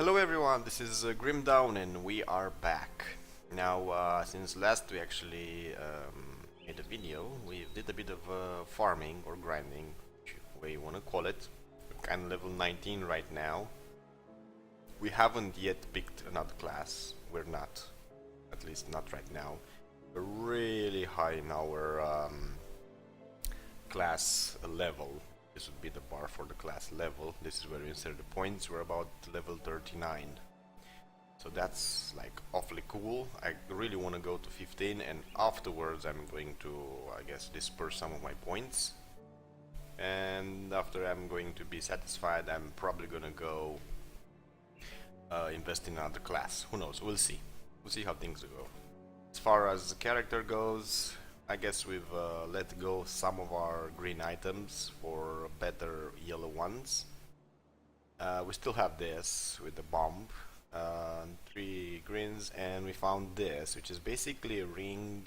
Hello everyone, this is Grimdown and we are back. Now, since last we actually made a video, we did a bit of farming or grinding, whichever way you want to call it. We're kind of level 19 right now. We haven't yet picked another class. We're not, at least not right now. We're really high in our class level. This would be the bar for the class level. This is where we insert the points. We're about level 39. So that's like awfully cool. I really want to go to 15 and afterwards I'm going to, I guess, disperse some of my points. And after I'm going to be satisfied, I'm probably gonna go invest in another class. Who knows? We'll see. We'll see how things go. As far as the character goes, I guess we've let go some of our green items for better yellow ones. We still have this with the bomb, 3 greens, and we found this, which is basically a ring,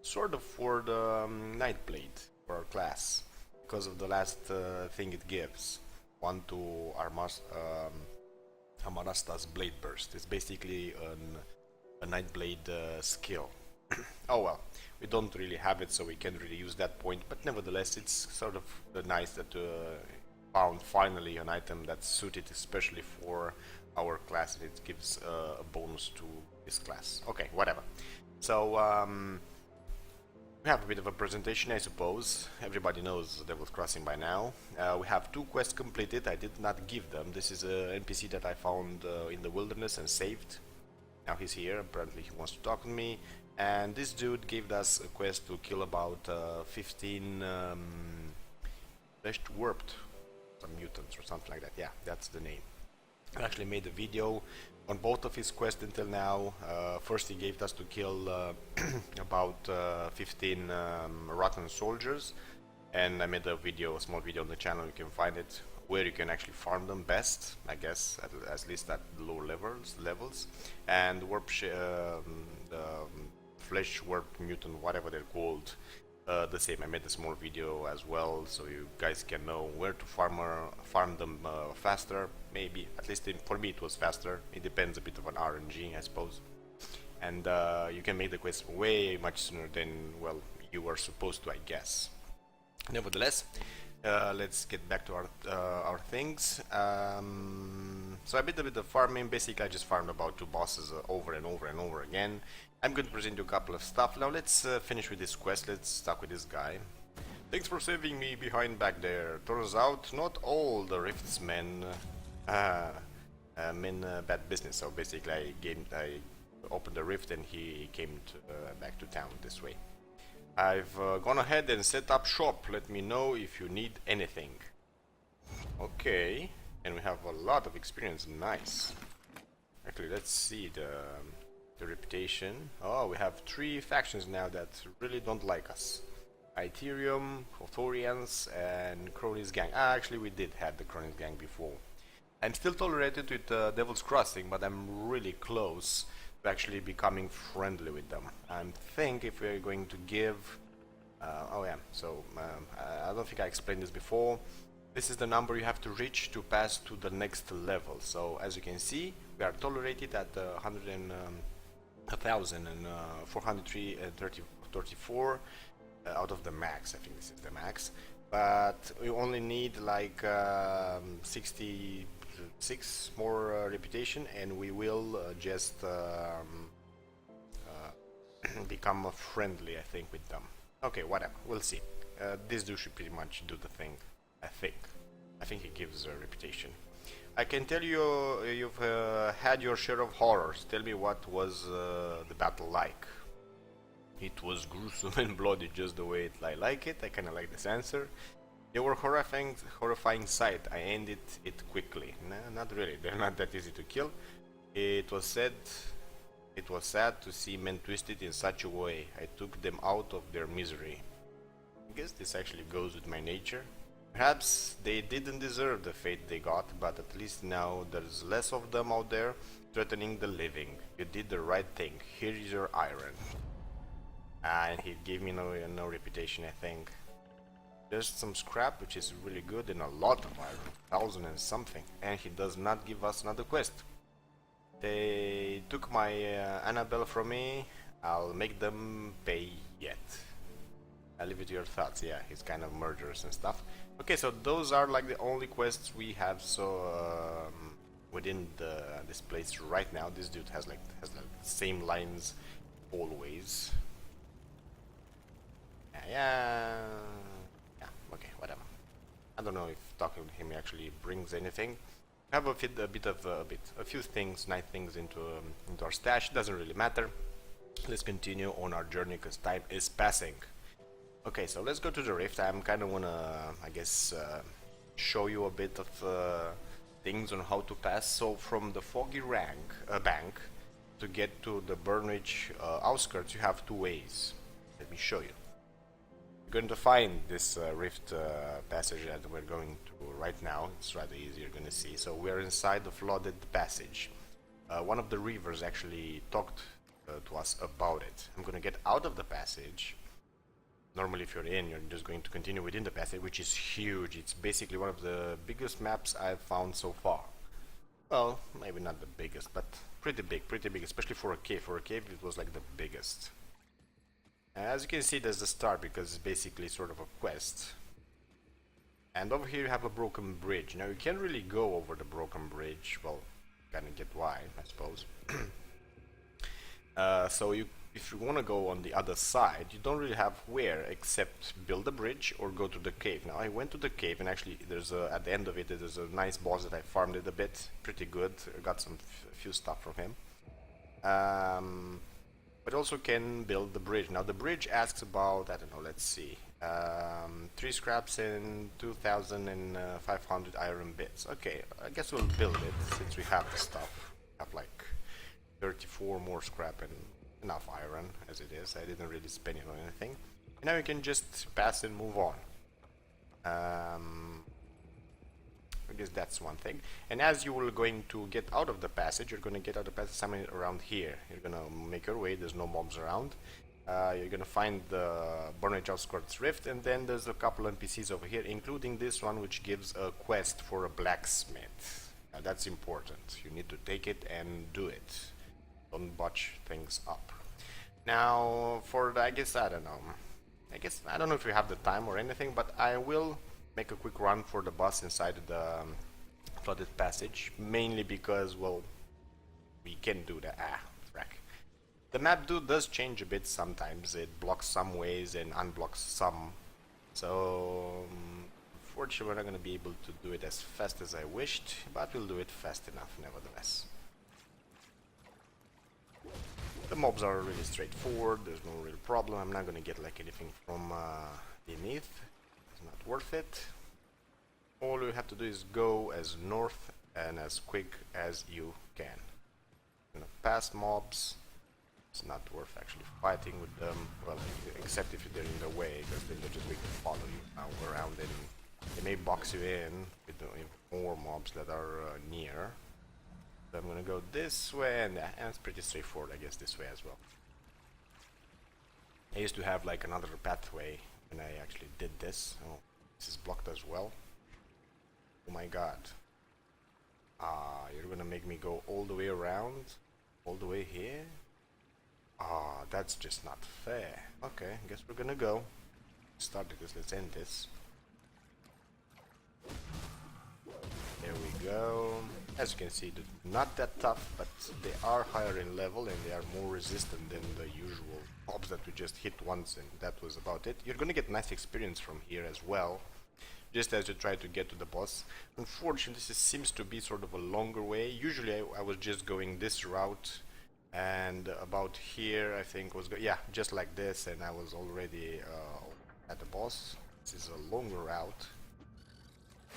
sort of for the Nightblade for our class, because of the last thing it gives. One to Amarasta's Blade Burst. It's basically a Nightblade skill. Oh well, we don't really have it, so we can't really use that point, but nevertheless it's sort of nice that found finally an item that's suited especially for our class, and it gives a bonus to this class. Okay, whatever. So we have a bit of a presentation, I suppose. Everybody knows Devil's Crossing by now. We have 2 quests completed. I did not give them. This is an NPC that I found in the wilderness and saved. Now he's here, apparently he wants to talk to me. And this dude gave us a quest to kill about 15 fleshed warped, some mutants or something like that. Yeah, that's the name. I actually made a video on both of his quests until now. First he gave us to kill about 15 rotten soldiers, and I made a small video on the channel. You can find it where you can actually farm them best, I guess, at least at the lower levels. And flesh warp mutant, whatever they're called, the same. I made a small video as well, so you guys can know where to farm them faster. Maybe, at least for me it was faster. It depends a bit of an RNG, I suppose. And you can make the quest way much sooner than, well, you were supposed to, I guess. Nevertheless, let's get back to our things. So I did a bit of farming. Basically I just farmed about 2 bosses over and over and over again. I'm going to present you a couple of stuff. Now let's finish with this quest. Let's start with this guy. Thanks for saving me behind back there. Turns out not all the Rifts men mean bad business. So basically I opened the rift and he came back to town this way. I've gone ahead and set up shop. Let me know if you need anything. Okay, and we have a lot of experience. Nice. Actually, let's see the reputation. Oh, we have 3 factions now that really don't like us. Itherium, Hothorians, and Cronies Gang. Actually, we did have the Cronies Gang before. I'm still tolerated with Devil's Crossing, but I'm really close to actually becoming friendly with them. I think if we're going to give... oh yeah, so I don't think I explained this before. This is the number you have to reach to pass to the next level. So as you can see, we are tolerated at 1,434 out of the max. I think this is the max. But we only need like 66 more reputation, and we will just become friendly, I think, with them. Okay, whatever, we'll see. This dude should pretty much do the thing, I think. I think he gives a reputation. I can tell you you've had your share of horrors. Tell me, what was the battle like? It was gruesome and bloody, just the way I like it. I kinda like this answer. They were horrifying sight. I ended it quickly. Nah, not really. They're not that easy to kill. It was sad to see men twisted in such a way. I took them out of their misery. I guess this actually goes with my nature. Perhaps they didn't deserve the fate they got, but at least now there's less of them out there threatening the living. You did the right thing. Here is your iron. And he gave me no reputation, I think. There's some scrap, which is really good, and a lot of iron, 1,000 and something. And he does not give us another quest. They took my Annabelle from me. I'll make them pay yet. I'll leave it to your thoughts. Yeah, he's kind of murderous and stuff. Okay, so those are like the only quests we have. So within this place right now, this dude has like the same lines always. Yeah. Okay, whatever. I don't know if talking to him actually brings anything. We have a few things, nice things into our stash. Doesn't really matter. Let's continue on our journey because time is passing. Okay, so let's go to the rift. I'm kind of wanna, I guess, show you a bit of things on how to pass. So from the foggy bank to get to the Burrwitch Outskirts, you have two ways. Let me show you. You're going to find this rift passage that we're going to right now. It's rather easy, you're going to see. So we're inside the flooded passage. One of the reavers actually talked to us about it. I'm going to get out of the passage. Normally if you're in, you're just going to continue within the passage, which is huge. It's basically one of the biggest maps I've found so far. Well, maybe not the biggest, but pretty big, especially for a cave. For a cave, it was like the biggest. As you can see, there's the start because it's basically sort of a quest. And over here you have a broken bridge. Now you can't really go over the broken bridge. Well, kinda get why, I suppose. So if you want to go on the other side, you don't really have where except build a bridge or go to the cave. Now I went to the cave and actually there's at the end of it there's a nice boss that I farmed it a bit, pretty good. I got some few stuff from him. But also can build the bridge. Now the bridge asks about, I don't know, let's see, 3 scraps and 2,500 iron bits. Okay, I guess we'll build it since we have the stuff. We have like 34 more scrap and enough iron as it is. I didn't really spend it on anything. And now you can just pass and move on. I guess that's one thing. And as you are going to get out of the passage, you're going to get out of the passage somewhere around here. You're going to make your way, there's no mobs around. You're going to find the Burrwitch Outskirts rift, and then there's a couple NPCs over here, including this one which gives a quest for a blacksmith. That's important. You need to take it and do it. Don't botch things up. Now, for the, I don't know if we have the time or anything, but I will make a quick run for the boss inside the flooded passage, mainly because, well, we can do that. Frack. The map does change a bit sometimes. It blocks some ways and unblocks some. So, unfortunately, we're not going to be able to do it as fast as I wished, but we'll do it fast enough nevertheless. The mobs are really straightforward, there's no real problem. I'm not going to get like anything from beneath. It's not worth it. All you have to do is go as north and as quick as you can. Past mobs, it's not worth actually fighting with them. Well, except if they're in the way, because then they're just going to follow you around and they may box you in with more mobs that are near. So I'm gonna go this way, and it's pretty straightforward, I guess, this way as well. I used to have like another pathway when I actually did this. Oh, this is blocked as well. Oh my god. You're gonna make me go all the way around? All the way here? That's just not fair. Okay, I guess we're gonna go. Start this, let's end this. There we go. As you can see, they're not that tough, but they are higher in level and they are more resistant than the usual mobs that we just hit once, and that was about it. You're gonna get nice experience from here as well, just as you try to get to the boss. Unfortunately, this seems to be sort of a longer way. Usually I was just going this route, and about here I think was just like this, and I was already at the boss. This is a longer route,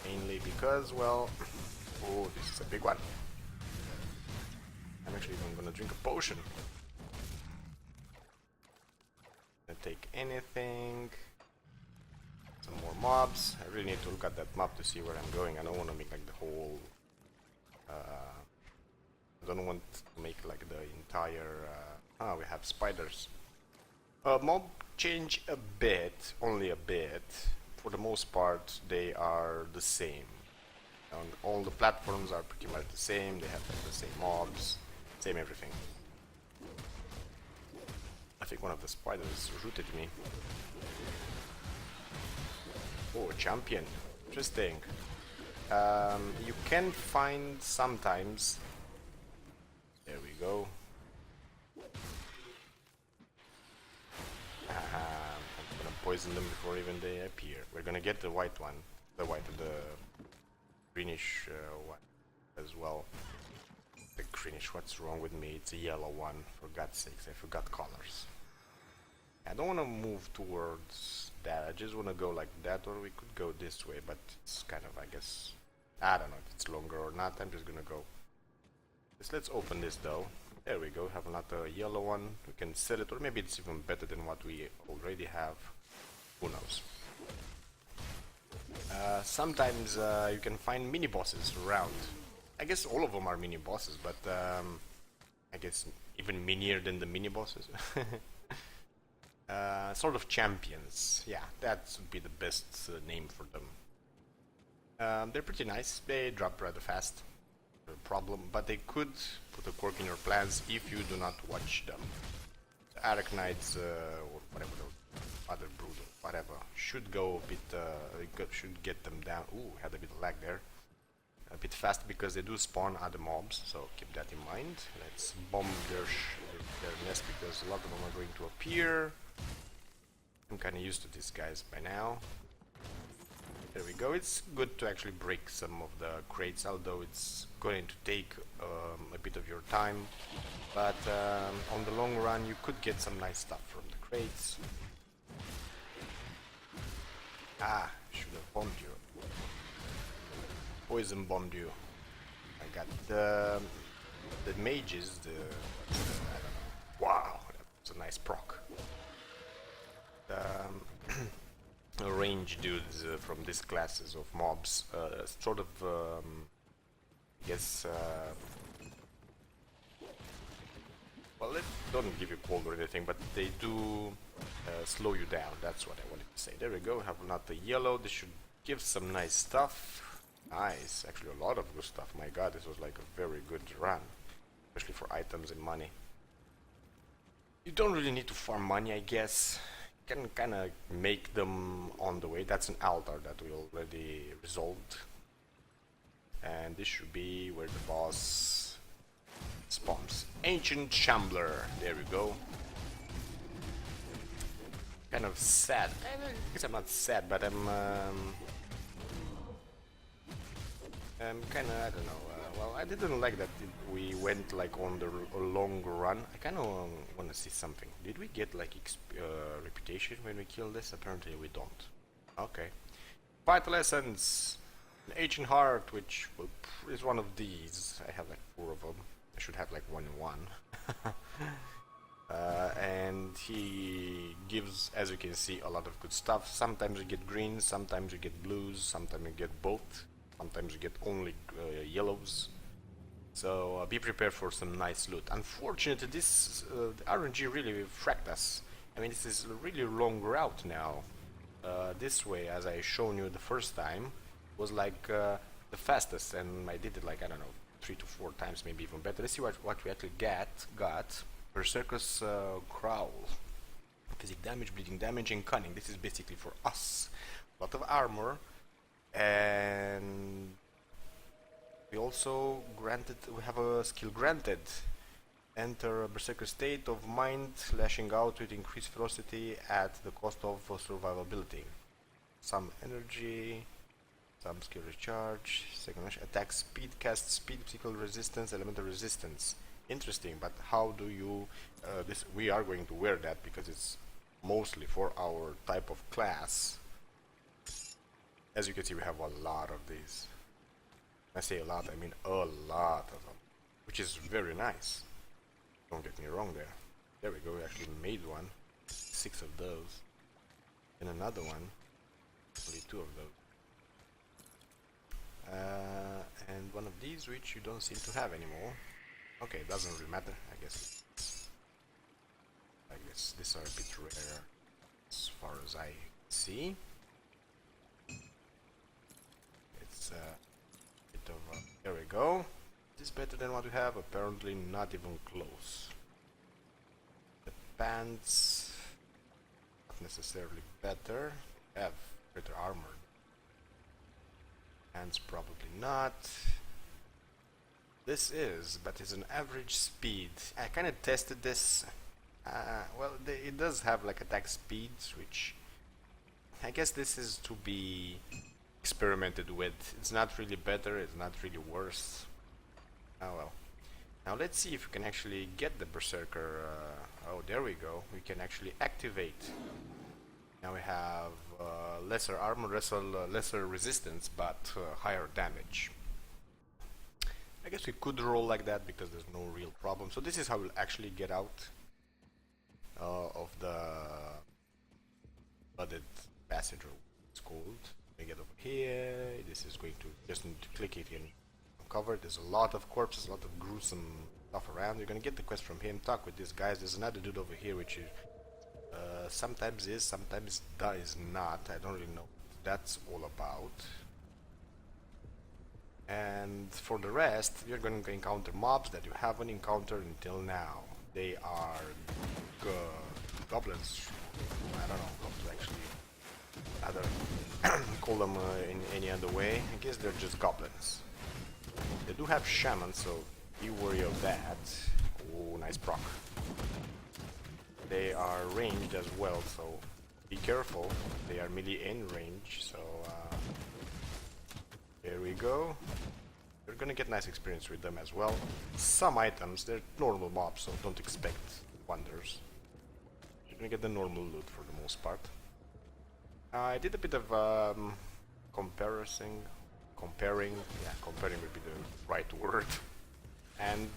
mainly because, well, oh, this is a big one. I'm actually even gonna drink a potion. Gonna take anything. Some more mobs. I really need to look at that map to see where I'm going. I don't want to make like the whole. I don't want to make like the entire. We have spiders. Mob change a bit, only a bit. For the most part, they are the same. And all the platforms are pretty much the same. They have like the same mobs. Same everything. I think one of the spiders rooted me. Oh, champion. Interesting. You can find sometimes... There we go. I'm gonna poison them before even they appear. We're gonna get the white one. The greenish one as well. The greenish, what's wrong with me? It's a yellow one, for God's sakes, I forgot colors. I don't want to move towards that, I just want to go like that, or we could go this way, but it's kind of, I guess, I don't know if it's longer or not, I'm just gonna go. Let's open this though. There we go, have another yellow one, we can sell it, or maybe it's even better than what we already have, who knows. Sometimes you can find mini-bosses around. I guess all of them are mini-bosses, but I guess even minier than the mini-bosses. Sort of champions, yeah, that would be the best name for them. They're pretty nice, they drop rather fast, no problem, but they could put a quirk in your plans if you do not watch them. The Arachnids, or whatever, other brood, or whatever, should go a bit, should get them down. Ooh, had a bit of lag there. A bit fast because they do spawn other mobs, so keep that in mind. Let's bomb their nest because a lot of them are going to appear. I'm kind of used to these guys by now. There we go. It's good to actually break some of the crates, although it's going to take a bit of your time. But on the long run, you could get some nice stuff from the crates. Ah, should have bombed you. Poison bombed you. I got the mages. I don't know. Wow, that's a nice proc. Range dudes from these classes of mobs, sort of, I guess, well, they don't give you cold or anything, but they do slow you down. That's what I wanted to say. There we go, have another yellow. This should give some nice stuff. Nice, actually a lot of good stuff. My god, this was like a very good run, especially for items and money. You don't really need to farm money, I guess. You can kind of make them on the way. That's an altar that we already resolved. And this should be where the boss spawns. Ancient Shambler, there we go. Kind of sad. I guess I'm not sad, but I'm kind of, I don't know, well, I didn't like that we went like on the long run. I kind of want to see something. Did we get like reputation when we kill this? Apparently we don't. Okay. Vital Essence, an Ancient Heart, which is one of these. I have like 4 of them. I should have like 1 and 1. And he gives, as you can see, a lot of good stuff. Sometimes you get greens, sometimes you get blues, sometimes you get both. Sometimes you get only yellows, so be prepared for some nice loot. Unfortunately, this the RNG really fracked us. I mean, this is a really long route now. This way, as I shown you the first time, was like the fastest, and I did it like, I don't know, 3 to 4 times, maybe even better. Let's see what we actually got. Berserker's Growl. Physical damage, bleeding damage, and cunning. This is basically for us. A lot of armor. And we also we have a skill granted. Enter a berserker state of mind, lashing out with increased velocity at the cost of survivability. Some energy, some skill recharge, second attack speed, cast speed, physical resistance, elemental resistance. Interesting, but how do you we are going to wear that because it's mostly for our type of class. As you can see, we have a lot of these. I say a lot, I mean a lot of them, which is very nice. Don't get me wrong there. There we go, we actually made one. 6 of those. And another one. Only 2 of those. And one of these, which you don't seem to have anymore. Okay, it doesn't really matter, I guess. These are a bit rare, as far as I see. It's a bit of there we go. this better than what we have? Apparently not even close. The pants, not necessarily better. Have better armor. Pants probably not. This is, but it's an average speed. I kind of tested this. Well, it does have like attack speeds, which I guess this is to be experimented with. It's not really better, it's not really worse. Oh well. Now let's see if we can actually get the Berserker. Oh, there we go. We can actually activate. Now we have lesser armor, lesser resistance, but higher damage. I guess we could roll like that because there's no real problem. So this is how we'll actually get out of the flooded passage, or it's called. We get over here. This is going to just need to click it in. Covered. There's a lot of corpses, a lot of gruesome stuff around. You're gonna get the quest from him. Talk with these guys. There's another dude over here, which is sometimes is, sometimes is not. I don't really know what that's all about. And for the rest, you're going to encounter mobs that you haven't encountered until now. They are goblins. I don't know how to actually call them in any other way. I guess they're just goblins. They do have shamans, so be wary of that. Oh, nice proc. They are ranged as well, so be careful. They are melee in range, so there we go. You're gonna get nice experience with them as well. Some items, they're normal mobs, so don't expect wonders. You're gonna get the normal loot for the most part. I did a bit of comparing, yeah, comparing would be the right word. And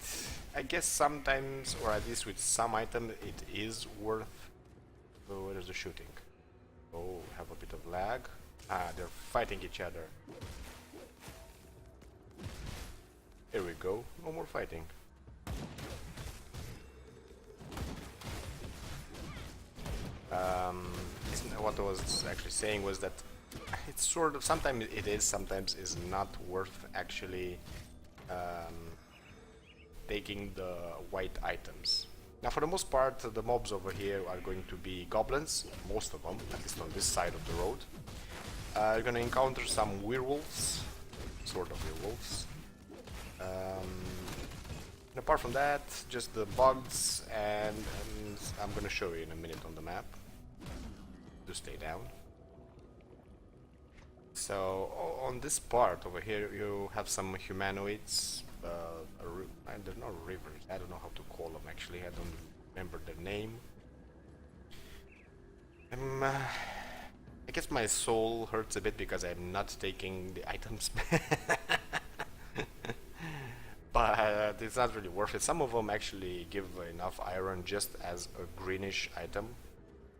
I guess sometimes, or at least with some items, it is worth. So where is the shooting? Oh, have a bit of lag. Ah, they're fighting each other. Here we go, no more fighting. What I was actually saying was that it's sort of, sometimes it is, sometimes is not worth actually taking the white items. Now for the most part, the mobs over here are going to be goblins, most of them, at least on this side of the road. You're gonna encounter some werewolves, sort of werewolves. And apart from that, just the bugs, and I'm gonna show you in a minute on the map. To stay down. So on this part over here, you have some humanoids. They're not rivers. I don't know how to call them actually. I don't remember their name. I guess my soul hurts a bit because I'm not taking the items. But it's not really worth it. Some of them actually give enough iron just as a greenish item.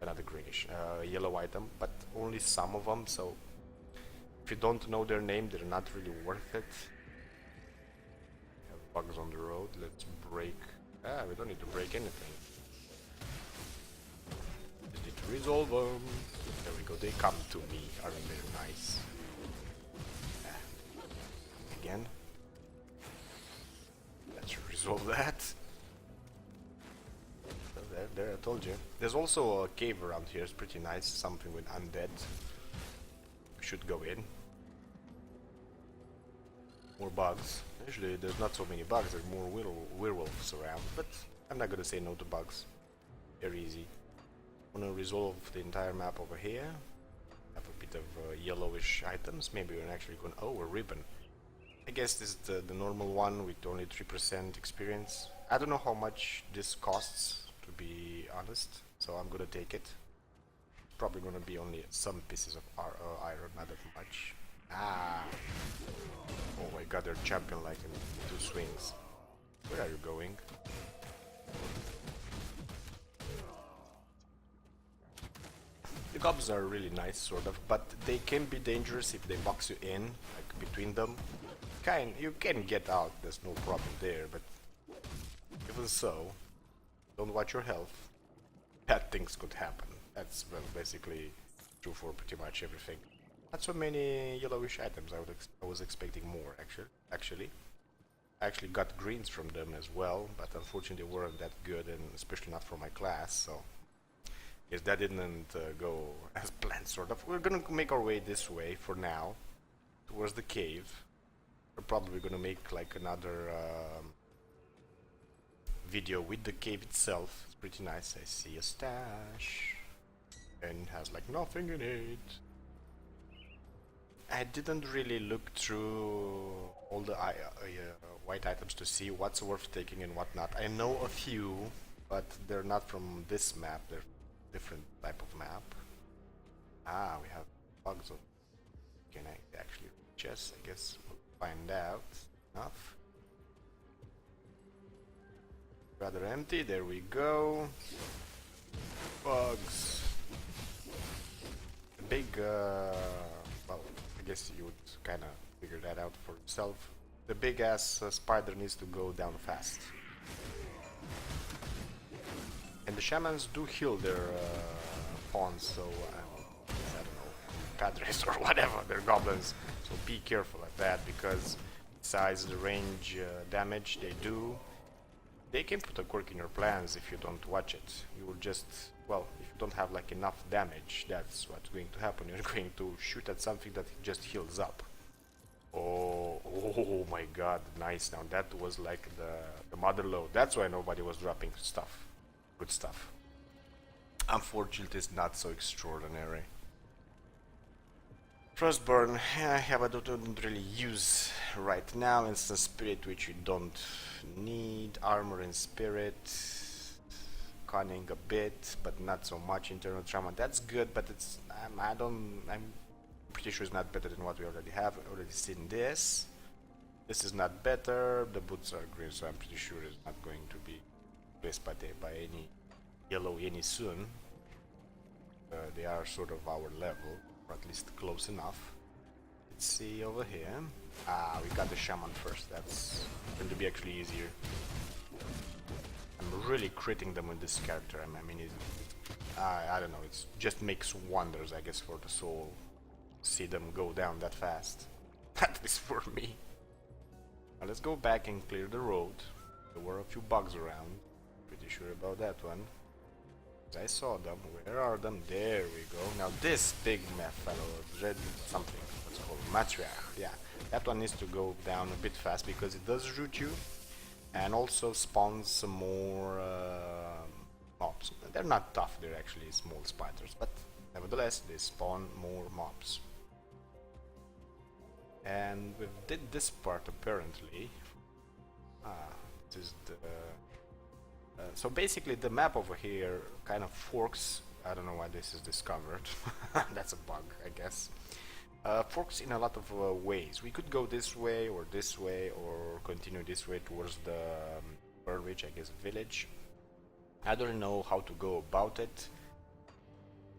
Not a greenish, yellow item, but only some of them, so if you don't know their name, they're not really worth it. We have bugs on the road, let's break. We don't need to break anything. Just need to resolve them. There we go, they come to me, aren't they nice? Again. Let's resolve that. There, I told you. There's also a cave around here, it's pretty nice, something with undead. We should go in. More bugs. Usually there's not so many bugs, there's more werewolves around, but I'm not gonna say no to bugs. Very easy. I'm gonna resolve the entire map over here. Have a bit of yellowish items, maybe we're actually going. Oh, a ribbon. I guess this is the normal one with only 3% experience. I don't know how much this costs, to be honest, so I'm gonna take it. Probably gonna be only some pieces of iron, not that much. Ah! Oh my god, they're champion like in 2 swings. Where are you going? The gobs are really nice, sort of, but they can be dangerous if they box you in, like between them. You can get out, there's no problem there, but even so, don't watch your health. Bad things could happen. That's, well, basically true for pretty much everything. Not so many yellowish items. I was expecting more, actually. I actually got greens from them as well, but unfortunately they weren't that good, and especially not for my class, so yes, that didn't go as planned, sort of. We're gonna make our way this way for now, towards the cave. We're probably gonna make like another video with the cave itself. It's pretty nice. I see a stash, and it has like nothing in it. I didn't really look through all the white items to see what's worth taking and what not. I know a few, but they're not from this map. They're different type of map. Ah, we have bugs. Can I actually reach us? I guess we'll find out. Enough. Rather empty. There we go. Bugs. The big. Well, I guess you would kind of figure that out for yourself. The big ass spider needs to go down fast. And the shamans do heal their pawns, so I don't know, padres or whatever, they're goblins. So be careful of that, because besides the range damage they do, they can put a quirk in your plans if you don't watch it. You will just, well, if you don't have like enough damage, that's what's going to happen. You're going to shoot at something that just heals up. Oh my god, nice. Now that was like the mother lode. That's why nobody was dropping stuff. Good stuff. Unfortunately, it's not so extraordinary. Frostburn, I don't really use right now. Instant spirit, which you don't need. Armor and spirit. Cunning a bit, but not so much. Internal trauma, that's good, but it's I'm pretty sure it's not better than what we already have. We've already seen this. This is not better. The boots are green, so I'm pretty sure it's not going to be replaced by any yellow any soon. They are sort of our level, or at least close enough. Let's see over here. Ah, we got the shaman first. That's going to be actually easier. I'm really critting them with this character. I mean, I don't know. It just makes wonders, I guess, for the soul. See them go down that fast. At least for me. Now let's go back and clear the road. There were a few bugs around. Pretty sure about that one. I saw them. Where are them? There we go. Now this big fellow, red something, what's called matriarch. Yeah, that one needs to go down a bit fast because it does root you, and also spawns some more mobs. They're not tough. They're actually small spiders, but nevertheless they spawn more mobs. And we did this part apparently. This is the. So basically the map over here kind of forks. I don't know why this is discovered. That's a bug, I guess. Forks in a lot of ways. We could go this way, or continue this way towards the Burrwitch, I guess, village. I don't know how to go about it.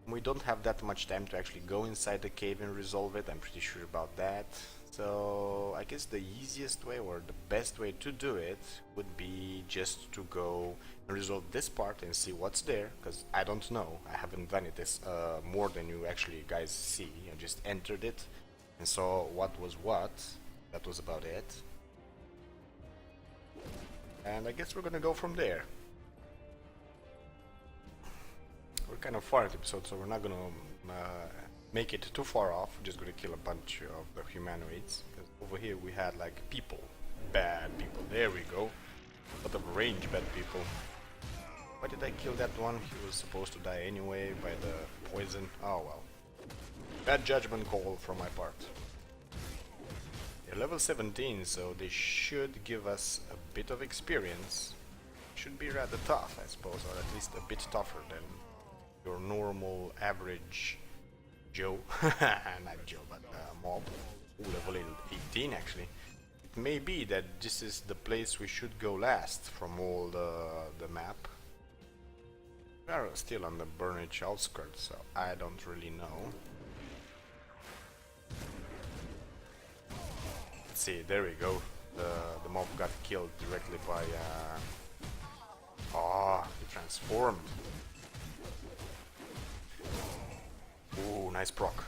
We don't have that much time to actually go inside the cave and resolve it. I'm pretty sure about that. So I guess the easiest way, or the best way to do it, would be just to go and resolve this part and see what's there, because I don't know. I haven't done it this more than you actually guys see. I just entered it and saw what was what. That was about it. And I guess we're gonna go from there. We're kind of far in the episode, so we're not gonna make it too far off. We're just gonna kill a bunch of the humanoids. Because over here we had like people, bad people. There we go. A lot of range bad people. Why did I kill that one? He was supposed to die anyway by the poison. Oh well. Bad judgment call from my part. They're level 17, so they should give us a bit of experience. Should be rather tough, I suppose, or at least a bit tougher than your normal average Joe. Not Joe, but mob. Ooh, level 18 actually. It may be that this is the place we should go last from all the map. We are still on the Burrwitch Outskirts, so I don't really know. Let's see, there we go. The mob got killed directly by he transformed. Ooh, nice proc.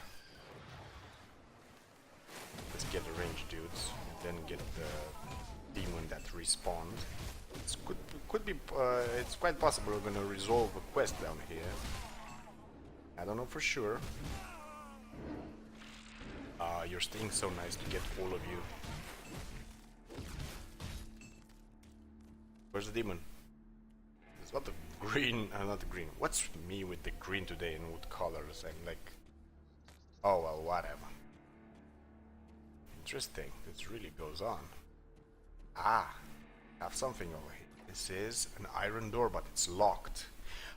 Let's get the range dudes, and then get the demon that respawned. Could be. It's quite possible we're gonna resolve a quest down here. I don't know for sure. You're staying so nice to get all of you. Where's the demon? It's not the green. Not the green. What's me with the green today and what colors? I'm like. Oh well, whatever. Interesting. This really goes on. Ah, I have something over here. This is an iron door, but it's locked.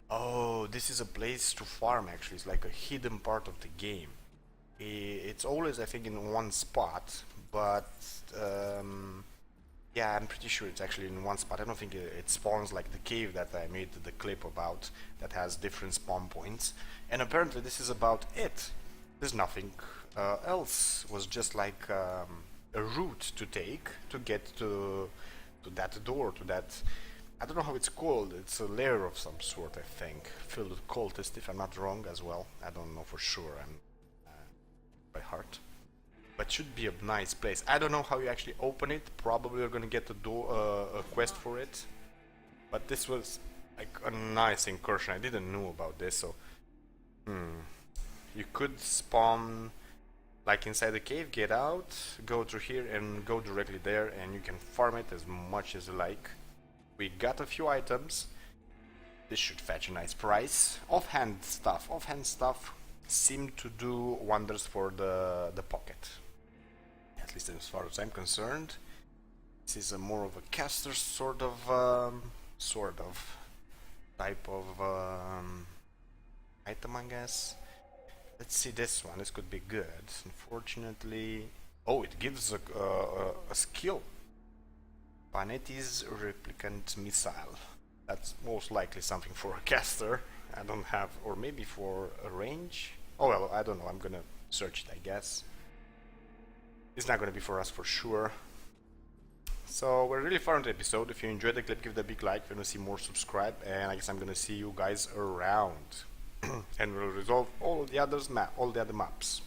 Oh, this is a place to farm actually. It's like a hidden part of the game. It's always, I think, in one spot, but yeah, I'm pretty sure it's actually in one spot. I don't think it spawns like the cave that I made the clip about, that has different spawn points. And apparently this is about it. There's nothing else. It was just like a route to take to get to that door, to that... I don't know how it's called. It's a lair of some sort, I think, filled with cultists, if I'm not wrong as well. I don't know for sure. I'm by heart, but should be a nice place. I don't know how you actually open it. Probably you're gonna get a quest for it, but this was like a nice incursion. I didn't know about this, so you could spawn like inside the cave, get out, go through here and go directly there, and you can farm it as much as you like. We got a few items. This should fetch a nice price. Offhand stuff seem to do wonders for the pocket, at least as far as I'm concerned. This is a more of a caster sort of type of item, I guess. Let's see this one. This could be good. Unfortunately, oh, it gives a skill. Panetti's replicant missile. That's most likely something for a caster. I don't have, or maybe for a range. Oh well, I don't know. I'm gonna search it, I guess. It's not gonna be for us for sure. So we're really far into the episode. If you enjoyed the clip, give it a big like. If you want to see more, subscribe. And I guess I'm gonna see you guys around. And we'll resolve all the other maps.